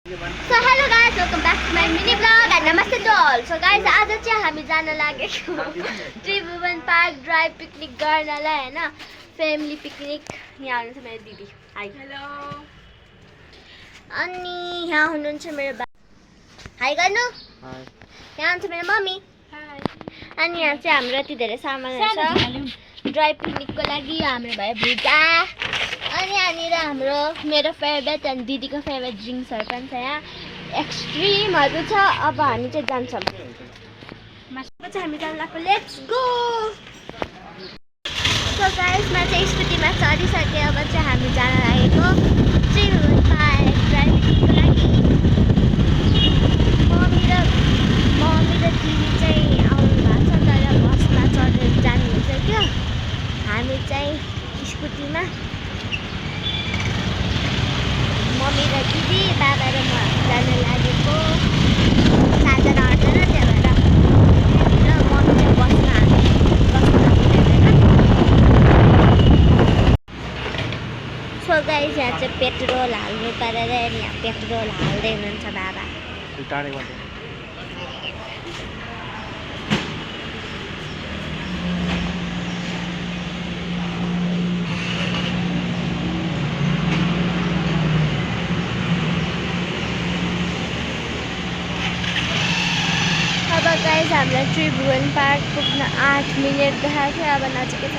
So hello guys, welcome back to my mini vlog and namaste to all. So guys, आज चाहिँ हामी जान लागेको त्रिभुवन पार्क ड्राइभ पिकनिक गर्नलाई हैन, फ्यामिली पिकनिक। यहाँ हुनुहुन्छ मेरो दिदी। हाई। हेलो। अनि यहाँ हुनुहुन्छ मेरो बा। हाई गर्नु। हाई। यहाँ हुनुहुन्छ मेरो मम्मी। हाई। अनि यहाँ चाहिँ हाम्रो यति धेरै सामानहरु छ ड्राइभ पिकनिकको लागि। हाम्रो भयो भुजा। अनि यहाँनिर हाम्रो मेरो फेभरेट अनि दिदीको फेभरेट ड्रिङ्क्सहरु पनि छ। यहाँ एक्सट्रिमहरु छ। अब हामी चाहिँ जान्छौँ। मासुको चाहिँ हामी जान लाग्यो। Let's go. सो गाइस, म चाहिँ स्कुटीमा चढिसके। अब चाहिँ हामी जान लागेको त्रिभुवन पार्क ड्राइभ पिकनिकको लागि। मम्मी र दिदी चाहिँ आउनु भएको छ, तर बसमा चढेर जानुहुन्छ क्या। हामी चाहिँ स्कुटीमा, मम्मी र दिदी, बाबा र म जान लागेको। सातजना आठजना, त्यही भएर दिदी र मम्मी चाहिँ बस्न सो गाइस, यहाँ चाहिँ पेट्रोल हाल्नु परेर यहाँ पेट्रोल हाल्दै हुनुहुन्छ बाबा। गाइस, हामीलाई त्रिभुवन पार्क पुग्न 8 मिनेट देखाएको थियो। अब नजिकै छ।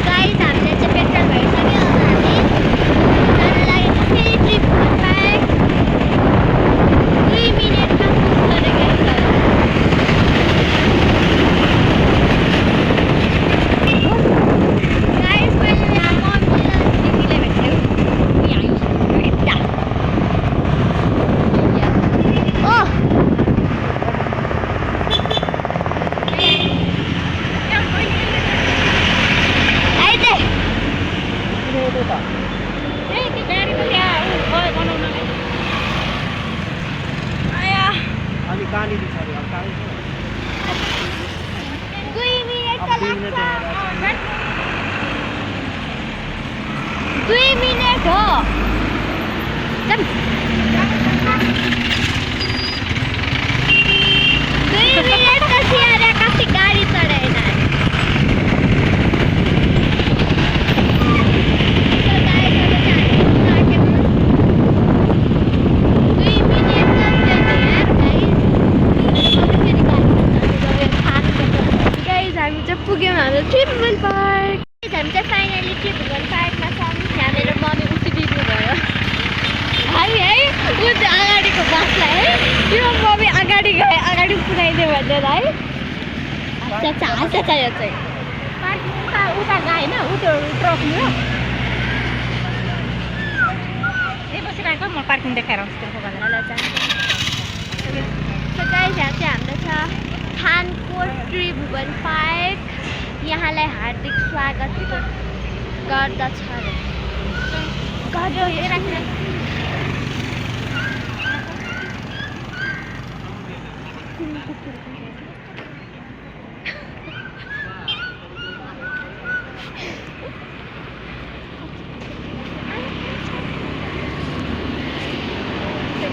गाइस, हामीले चाहिँ पेट्रोल भइसक्यो। हामी जान लागेको फेरि त्रिभुवन पार्क। 2 मिनेटमा पुग्छ रे गाइस। गाइस, मैले यहाँ मम्मी र दिदीले भेटेँ। दुई मिनट हो। चल। 2 मिनट पछि आएर कति गाडी चढाएन। हामी चाहिँ पुग्यौँ हाम्रो त्रिभुवन पार्क। हामी चाहिँ फाइनली त्रिभुवन पार्कमा छौँ। यहाँ मेरो मम्मी उठिदिनु भयो। है ऊ चाहिँ अगाडिको बसलाई है, यो मम्मी अगाडि गए अगाडि पुऱ्याइदियो भनेर है। हाँस्छ यो चाहिँ पार्किङ उता गयो होइन, ऊ त्यो ट्रकमा यही बसिरहेको। म पार्किङ देखाएर आउँछु त्यसको भनेर जान्छ। गाइस, यहाँ चाहिँ हाम्रो छ थानकोट त्रिभुवन पार्क। यहाँलाई हार्दिक स्वागत गर्दछ।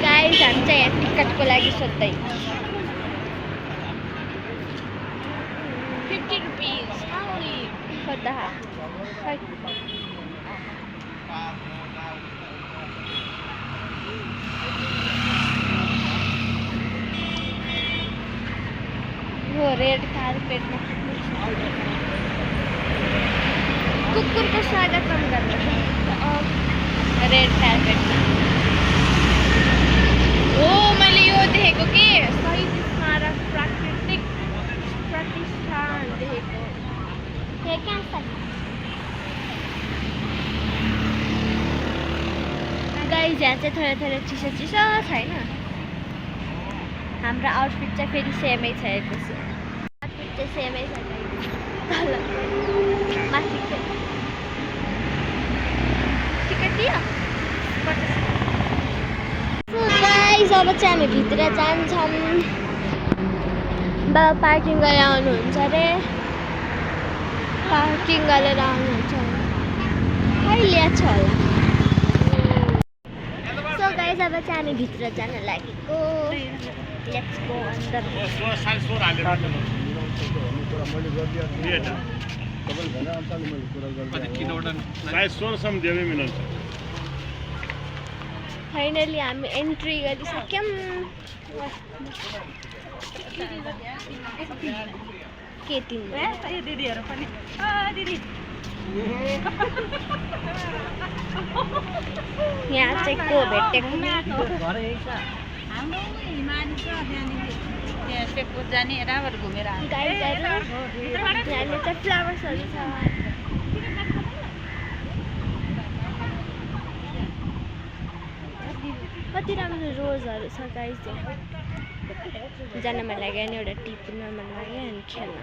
गाइस, हामी चाहिँ यहाँ टिकटको लागि सोध्दै। 50 rupees only for the half. वो रेड कारपेट में कुकुर को स्वागत हम करना और रेड कारपेट में। ओ मैले यो देखेको के शहीद स्मारक प्राकृतिक प्रतिष्ठान देखेको। ये क्या छ? गाइस, यहाँ चाहिँ थोरै चिसो चिसो छैन। हाम्रो आउटफिट चाहिँ फेरि सेमै छ। आउटफिट चाहिँ सेमै छ। तल माथि टिकट दियो। गाइस, अब चाहिँ हामी भित्र जान्छौँ। बाबा पार्किङ गरेर आउनुहुन्छ अरे। पार्किङ गरेर आउनुहुन्छ कहिले छ होला। सो गाइस अब चाहिँ हामी भित्र जान लागेको। Let's go under. फाइनली हामी एन्ट्री गरिसक्यौँ। के तिम्रो दिदीहरू पनि दिदी यहाँ चाहिँ को भेटेको जाने राबर घुमेर यहाँनिर चाहिँ फ्लावर्सहरू छ। कति राम्रो रोजहरू छ गाइस। जान मन लाग्यो अनि एउटा टी पिउन मन लाग्यो अनि खेल्न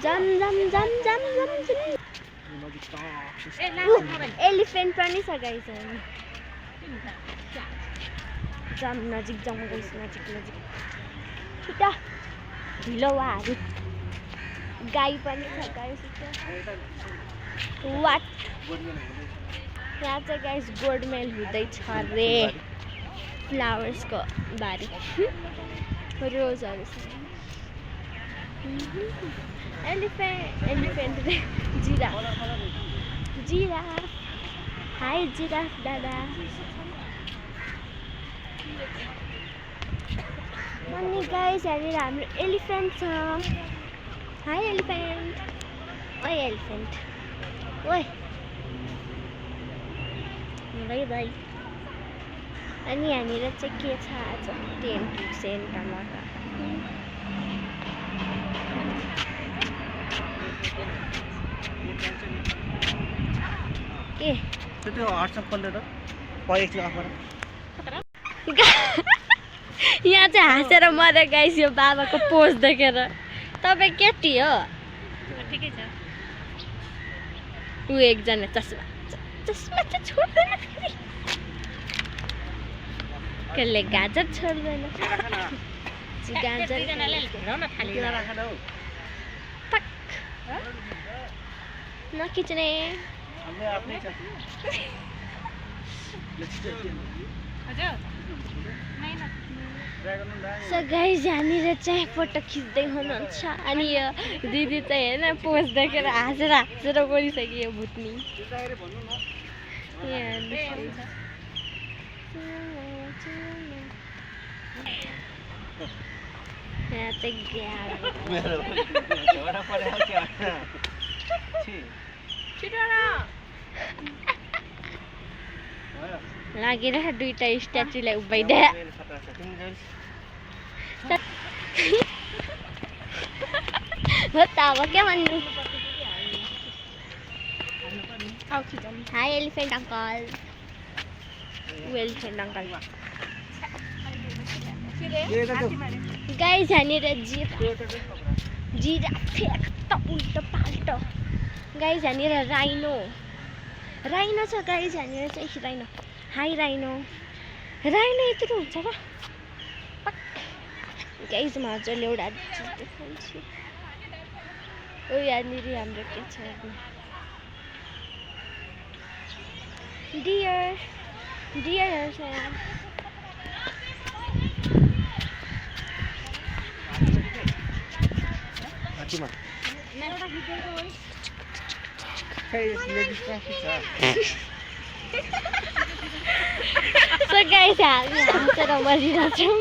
जम जम जम जम जम एलिफेन्ट पनि छ गाइस। जाम नजिक जाउँ गाइस, नजिक नजिक छिटो ढिलोवाहरू। गाई पनि छ गाइस। वाट यहाँ चाहिँ गाइस गोडमेल हुँदैछ रे फ्लावर्सको बारी। रोजहरू छ। एलिफेन्ट रे जिराफ हाई जिराफ दादा। अनि गाइस यहाँनिर हाम्रो एलिफेन्ट छ। High elephant. ओए एलिफेन्ट ओए बाई बाई। अनि यहाँनिर चाहिँ के छ आज टेन्ट सेन्ट लगा। के त्यो WhatsApp खोलेर परेको अफर यहाँ चाहिँ हाँसेर मरे गाइस यो बाबाको पोज देखेर। तपाईँ केटी हो? ठिकै छ। ऊ एकजना चस्मा चाहिँ छोड्दैन फेरि। कसले गाजर छोड्दैन। गाजर नखिच्ने। सो गाइस यहाँनिर चाहिँ फोटो खिच्दै हुनुहुन्छ। अनि यो दिदी चाहिँ होइन पोज देखेर हाँसेर गइसक्यो यो भुत्नी। यहाँ चाहिँ लागिरह दुईटा स्ट्याचुलाई उभ्याइदे। हो त अब के भन्नु। High elephant uncle. Elephant uncle guys यहाँनिर जिराफ फेक्ट उल्टो पाल्टो। गाइस यहाँनिर राइनो छ गाइस। यहाँनिर चाहिँ राइनो। हाई राइनो यत्रो हुन्छ र गाइस। मजाले एउटा देखाउँछु। ओ यहाँनिर हाम्रो के छ डियरहरू छ यहाँ। सो गाइस हामी हाँसेर मरिरहेछौँ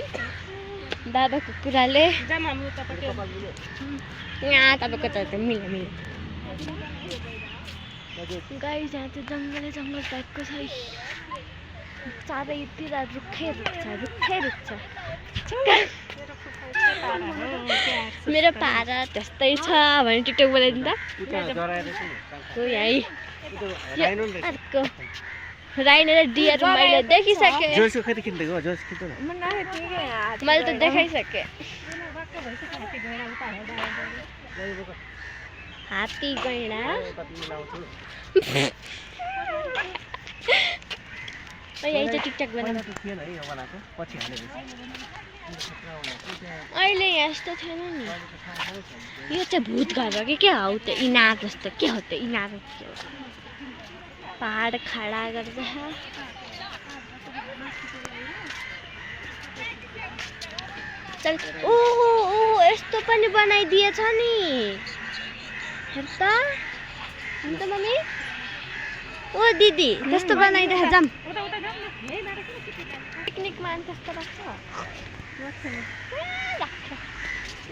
बाबाको कुराले। यहाँ तपाईँको त मिल्यो गाइस। यहाँ चाहिँ जङ्गल टाइपको छ। चारैतिर रुखै रुख छ। मेरो पारा त्यस्तै छ भने टिकटक बोलाइदिनु त। अर्को राइनो र डियर मैले देखिसकेँ। जोसको खै त किन्दै हो जोस किन्नु न मैले त देखाइसकेँ। हात्ती गैँडा यही चाहिँ टिकटक बनाएको थिएन है यो बनाएको पछि हालेको अहिले यस्तो थिएन नि। यो चाहिँ भूत घर हो कि के हो त इनार जस्तो के हो त इनार पहाड खडा गर्छ। चल ओहो ओ यस्तो पनि बनाइदिएछ नि हेर त अन्त मम्मी ओ दिदी कस्तो बनाइदिएछ जाम पिकनिकमा अनि त्यस्तो राख्छ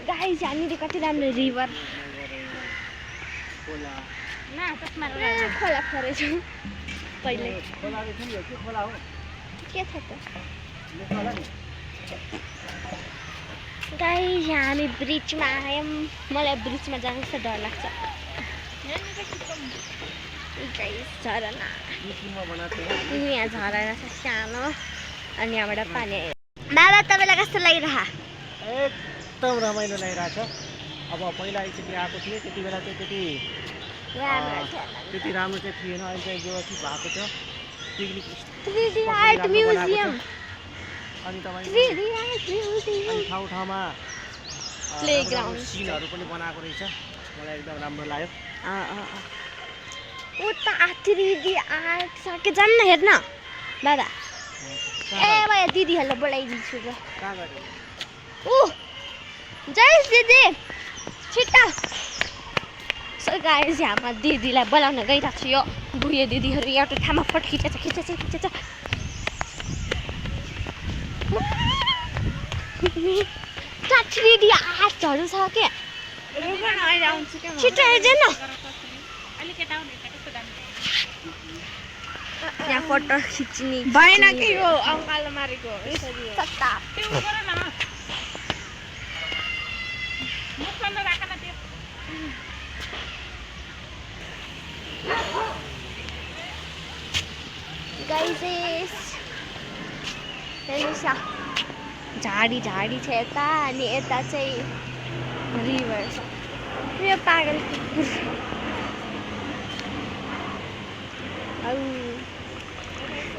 गाइस हामीले कति राम्रो रिभर खोला फरेछौँ पहिले के छ त गाइस हामी ब्रिजमा आयौँ। मलाई ब्रिजमा जानु कस्तो डर लाग्छ। झरना यहाँ झरना छ सानो अनि यहाँबाट पानी आइरहेको। बाबा तपाईँलाई कस्तो लागिरह? एकदम रमाइलो लागिरहेछ। अब पहिला एकचोटि आएको थिएँ त्यति बेला चाहिँ त्यति राम्रो चाहिँ थिएन। अहिले चाहिँ व्यवस्थित भएको छ पिकनिक 3D आर्ट म्युजियम अनि तपाईँ 3D आर्ट म्युजियम ठाउँ ठाउँमा प्लेग्राउन्ड सिनहरू पनि बनाएको रहेछ। मलाई एकदम राम्रो लाग्यो। उता 3D आर्ट छ के जान्न हेर्न बाबा। ए भयो दिदीहरूलाई बोलाइदिन्छु र ऊ जय दिदी छिट्टा गाइस यहाँ दिदीलाई बोलाउन गइरहेको छु। यो बुढी दिदीहरू एउटा ठाउँमा फोटो खिचेछ 3D आर्ट्सहरू छ के छिटो हेर्छ न यहाँ फोटो खिच्ने भएन कि यो अङ्गालो मारेको गाइस हेर्नुहोस् झाडी छ यता अनि यता चाहिँ रिभर छ। यो पागल कुकुर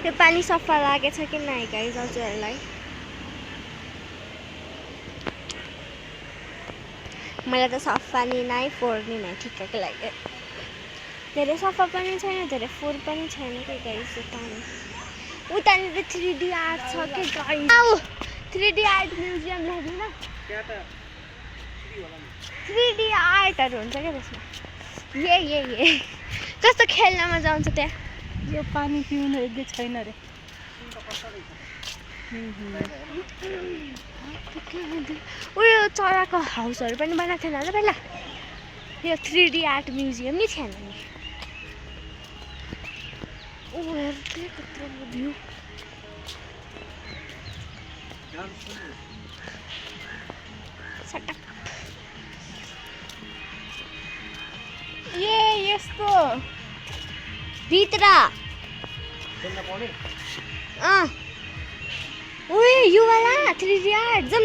यो पानी सफा लागेछ कि नै गाइस हजुरहरूलाई? मलाई त सफा नि नै फोहोर्ने नै ठिक्कको लाग्यो। धेरै सफा पनि छैन धेरै फोहोर पनि छैन कि गाइस यो पानी। उतानिर 3D आर्ट छ कि गाइस। आऊ 3D आर्ट म्युजियम ल्याइदिउँ न। 3D आर्टहरू हुन्छ क्या त्यसमा। ये कस्तो खेल्न मजा आउँछ त्यहाँ। यो पानी पिउनु योग्य छैन रे। उयो चराको हाउसहरू पनि बनाएको थिएन होला पहिला। यो 3D आर्ट म्युजियम नि थिएन नि। ओ हेर्दै कत्रो भ्यू सटक ए यस्तो भित्र ओए यो वाला 3D आर्ट जम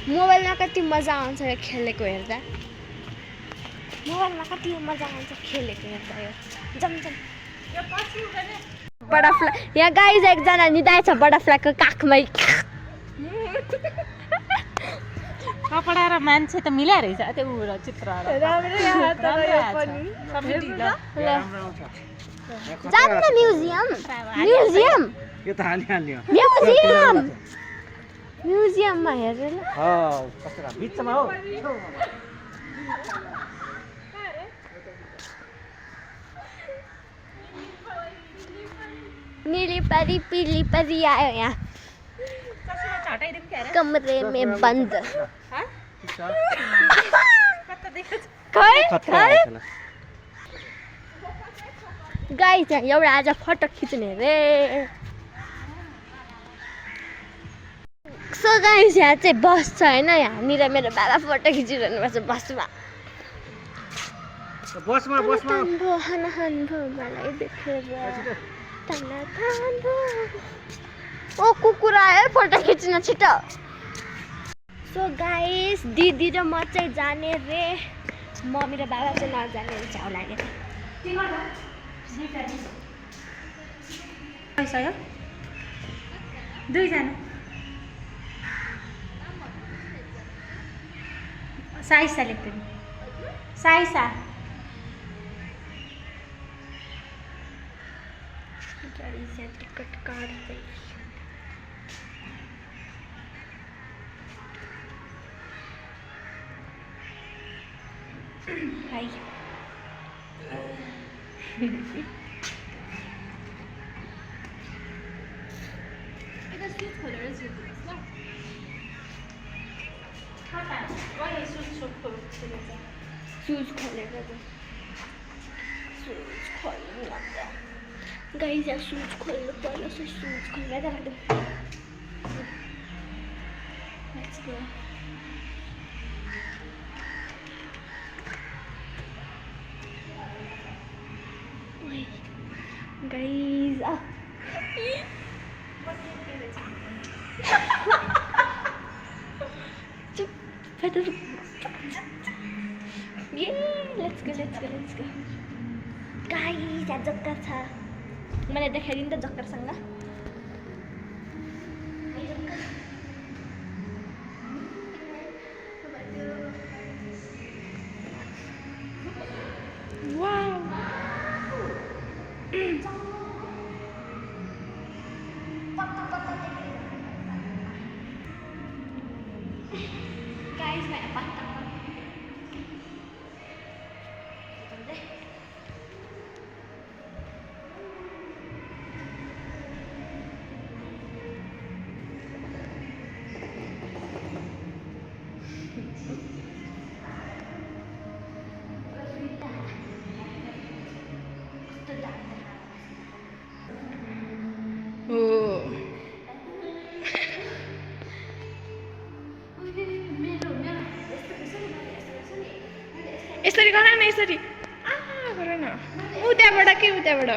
मोबाइलमा कति मजा आउँछ यो खेलेको हेर्दा। मोबाइलमा कति मजा आउँछ खेलेको हेर्दा यो जम बटरफ्लाई। यहाँ गाइस एकजना निदाएछ बटरफ्लाईको काखमै। कपडा र मान्छे त मिला रहेछ त्यो उ चित्र जान्न म्युजियम यो त हाल्यो म्युजियममा हेरेर कस्तो बिचमा हो। नीली परी पीली परी आयो यहाँ कमरे में बंद। गाइस एउटा आज फोटो खिच्ने रे। सो गाइस यहाँ चाहिँ बस छ होइन। यहाँनिर मेरो बाबा फोटो खिचिरहनु पर्छ बसमा। बसमा मलाई देखेर ओ कुकुर आयो फोटो खिच्न छिटो। सो गाइस दिदी र म चाहिँ जाने रे, मम्मी र बाबा चाहिँ नजाने रे, छाउ लाग्यो। दुईजना साइसा लेख्दै साइसा टिकट काट्दै हाई सुज खोलेर सुज खोल्नु गाइस, यहाँ सुज खोल्नु पर्यो। सो सुज खोलेर राख्नु। Let's go. गाइस चुप फेदर ये लेट्स गो गाइस, यहाँ जक्कर छ। मैले देखाइदिनु त जक्करसँग। गाइस मैले पत्ता यसरी गर न, यसरी गर न, उताबाट कि उताबाट।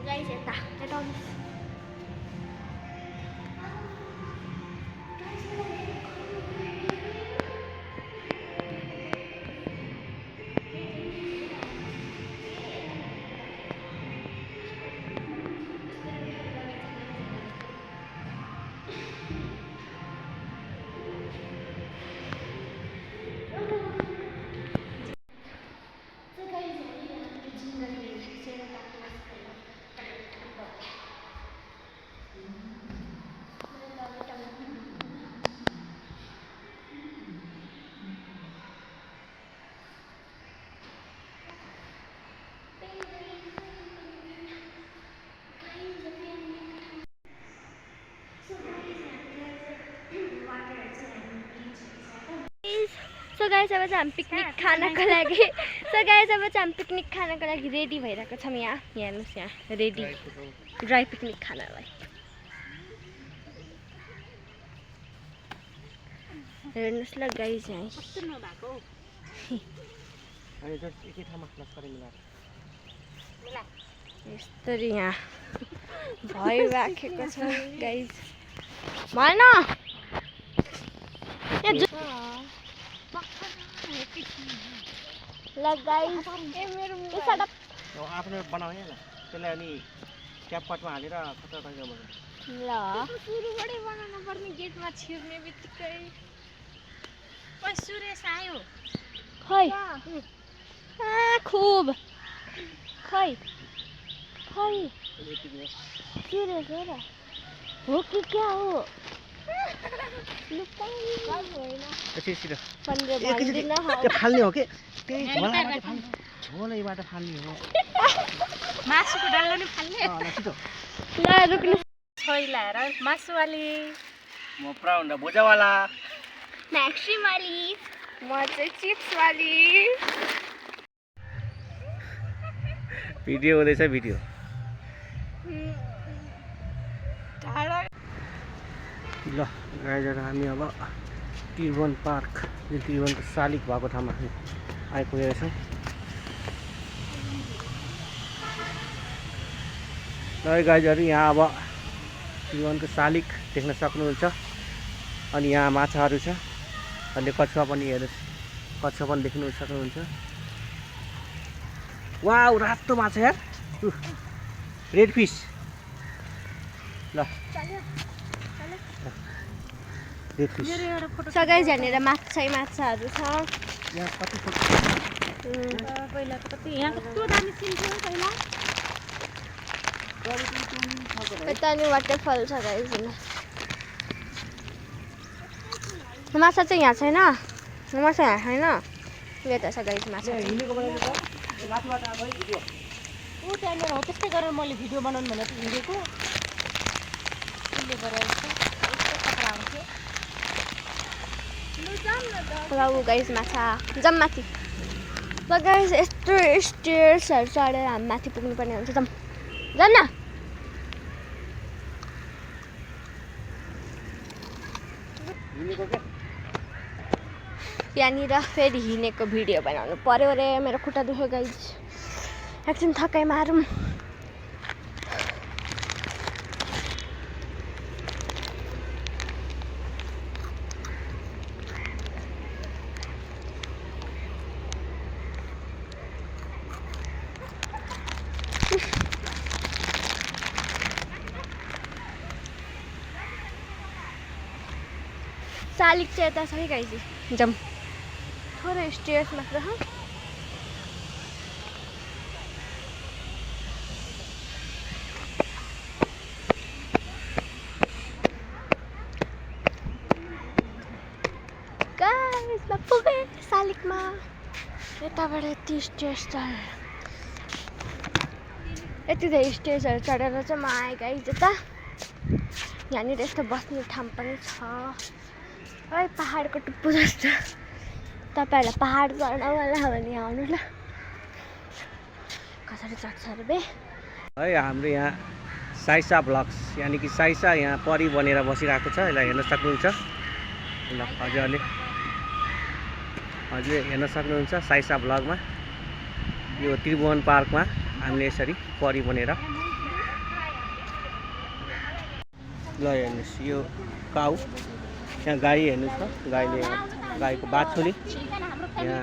Guys, yata. Ito. So guys अब चाहिँ हामी पिकनिक खानको लागि रेडी भइरहेको छौँ यहाँ हेर्नुहोस् यहाँ रेडी ड्राई पिकनिक खानलाई हेर्नुहोस् ल गाइस यहाँ यस्तरी यहाँ भइराखेको छ गाइस भएन ल गाइस आफ्नो बनाऊ है ल त्यसलाई अनि क्यापकटमा हालेर खतरा गरेर बनाऊ ल सुरुबाटै बनाउनु पर्ने गेटमा छिर्ने बित्तिकै सुरेश आयो खै खुब खै खै सुरेश हो र हो कि क्या हो फाल्ने हो कि त्यही झोलैबाट फाल्ने हो मासुको डल्लो नि फाल्ने ल रुक्नु छोइलाएर मासुवाली म प्राउन्ड भुजावाला म्याक्सिम वाली म चाहिँ चिप्स वाली भिडियो हुँदैछ भिडियो ल गाइजहरू हामी अब त्रिभुवन पार्क जुन त्रिभुवनको शालिग भएको ठाउँमा आइपुगेका छौँ ल गाइजहरू यहाँ अब त्रिभुवनको शालिग देख्न सक्नुहुन्छ अनि यहाँ माछाहरू छ अनि कछुवा पनि हेर्नुहोस् कछुवा पनि देख्नु सक्नुहुन्छ वाउ रातो माछा यार रेड फिस ल रेड फिस सबै झनेर माछाहरू छ यहाँ कति पहिला त कति यहाँ कस्तो दामी सिन थियो पहिला यता नि वाटरफल छ गाइस माछा चाहिँ यहाँ छैन माछा यहाँ छैन यता छ गाइस माछा ऊ त्यहाँनिर हो त्यस्तै गरेर मैले भिडियो बनाउनु भनेर हिँडेको त्यसले गरेर यस्तो खतरा हुन्थ्यो ल गाइस माछा जम माथि ल गाइस यस्तो स्टेयर्सहरू चढेर हामी माथि पुग्नुपर्ने हुन्छ जम जान न यहाँनिर फेरि हिँडेको भिडियो बनाउनु पर्यो रे मेरो खुट्टा दुख्यो गाइस एकछिन थकाइ मारौँ शालिग चाहिँ यता छ है गाइस जम थोरै स्टेयर्स मात्र छ गाइस म पुगेँ शालिगमा यताबाट यति स्टेयर्स चढेर यति धेरै स्टेयर्सहरू चढेर चाहिँ म आएँ गाइस यता यहाँनिर यस्तो बस्ने ठाउँ पनि छ है पहाडको टुप्पो जस्तो तपाईँहरूलाई पहाड चढ्न मन भने आउनु ल कसरी चढ्छ अरे बे है हाम्रो यहाँ साइसा ब्लग्स यानि कि साइसा यहाँ परि बनेर बसिरहेको छ यसलाई हेर्न सक्नुहुन्छ ल हजुरहरूले हेर्न सक्नुहुन्छ साइसा ब्लगमा यो त्रिभुवन पार्कमा हामीले यसरी परि बनेर ल हेर्नुहोस् यो काउ यहाँ गाई हेर्नुहोस् त गाईले गाईको बाछोले यहाँ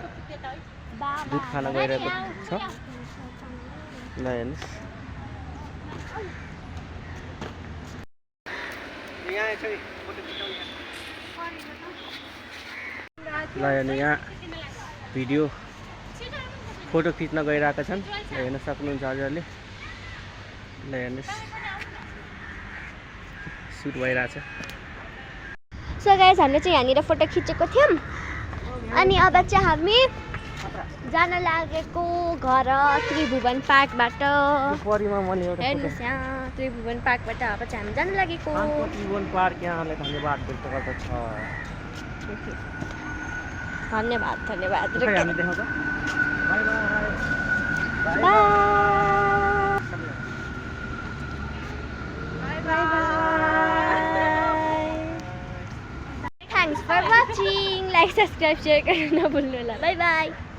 दुध खान गइरहेको छ ल हेर्नुहोस् ल हेर्नु यहाँ भिडियो फोटो खिच्न गइरहेका छन् हेर्न सक्नुहुन्छ हजुरहरूले ल हेर्नुहोस् सुट भइरहेछ सो गाइस हामीले चाहिँ यहाँनिर फोटो खिचेको थियौँ अनि अब चाहिँ हामी जान लागेको घर त्रिभुवन पार्कबाट हेर्नुहोस् यहाँ त्रिभुवन पार्कबाट अब चाहिँ हामी जान लागेको त्रिभुवन पार्क यहाँलाई धन्यवाद व्यक्त गर्दछ धन्यवाद धन्यवाद खै हामी देखाउँछ by by by by Thanks for watching. Like, subscribe, share, गर्न नभुल्नु होला. Bye bye.